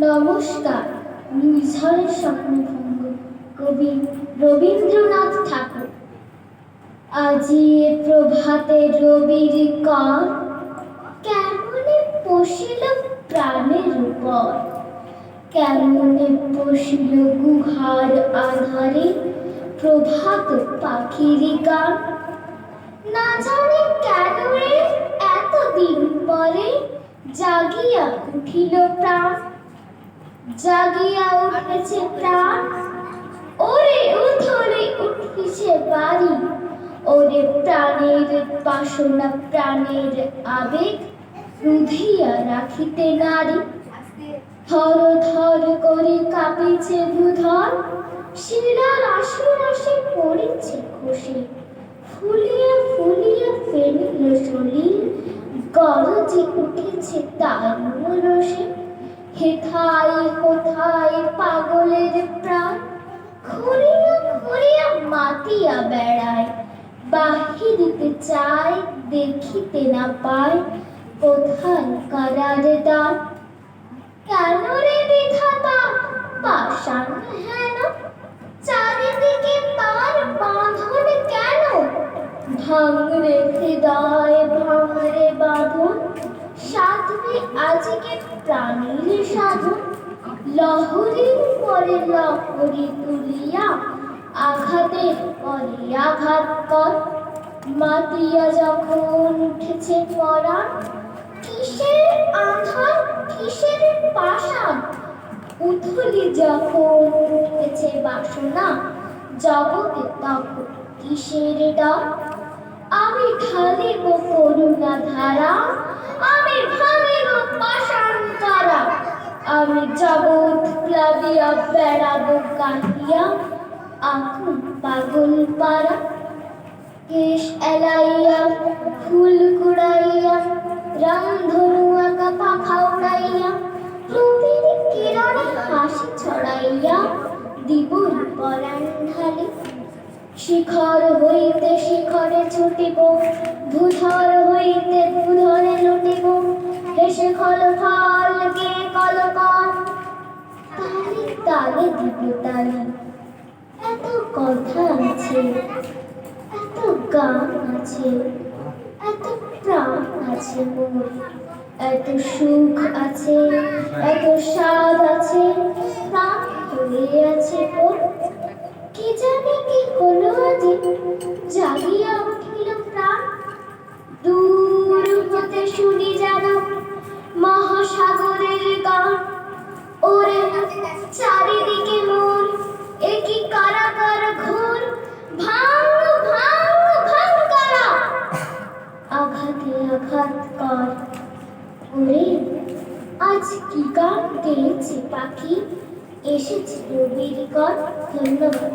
নমস্কার। নির্ঝরের স্বপ্নভঙ্গ, কবি রবীন্দ্রনাথ ঠাকুর। আজি প্রভাতে রবির কর, কেমনে পশিল প্রাণের উপর। কেমনে পশিল গুহার আধারে প্রভাত পাখির গান। না জানি কেন রে এতদিন পরে জাগিয়া উঠিল প্রাণ। জাগিয়া উঠেছে প্রাণ, ওরে উথলে উঠিছে বাড়ি। ওরে প্রাণের বাসনা, প্রাণের আবেগ রুধিয়া রাখিতে নারী। থর থর করে কাঁপিছে ভূধর, শিরার আশে পড়েছে খসে। ফুলিয়া ফুলিয়া ফেনিল সলিল, গরজে উঠেছে দারুণ রসে। হেথায় কোথায় পাগলের প্রাণ, খুঁড়িয়া খুঁড়িয়া মাতিয়া বেড়ায়। বাহিরিতে চায়, দেখিতে না পায় কোথায় কারার দ্বার। কেন রে বিধাতা পাষাণ হেন, চারিদিকে তার বাঁধন কেন। ভাঙরে হৃদয়, ভাঙরে বাঁধন, সাধবে আজকে প্রাণীর সাধন। লহরীর পরে লহরী তুলিয়া, আঘাতের পরে আঘাত কর। মাতিয়া যখন উঠেছে পরাণ, কিসের আধার কিসের পাষাণ। উথলি যখন উঠেছে বাসনা, জগতে তখন কিসের ডর। আমি ঢালিব করুণা ধারা, আমি ভাঙিব পাষাণ কারা। আমি জগৎ প্লাবিয়া বেড়াবো গাহিয়া, আকুল পাগল পারা। কেশ এলাইয়া ফুল কুড়াইয়া, রামধনু আঁকা পাখা উড়াইয়া। রবির কিরণে হাসি ছড়াইয়া, দিবই পরাণ ঢালি। শিখর হইতে শিখরে ছুটিব, ধূধর হইতে ধূধরে লুটিব। হেসে খল ফল গে কলকল, তালে তালে দিব তালি। এত কথা আছে, এত গান আছে, এত প্রাণ আছে মোর। এত সুখ আছে, এত স্বাদ আছে, প্রাণ হয়ে আছে মোর। কি জানি কি হলো আজি, জাগিয়া উঠিল প্রাণ। দূর হতে শুনি যেন মহাসাগরের গান। ওরে চারিদিকে মোর, এ কি কারাগার ঘোর। ভাঙ ভাঙ ভাঙ কারা, আঘাতে আঘাত কর। ওরে আজ কি গান গেয়েছে পাখি, এসেছে রবির কর। ধন্যবাদ।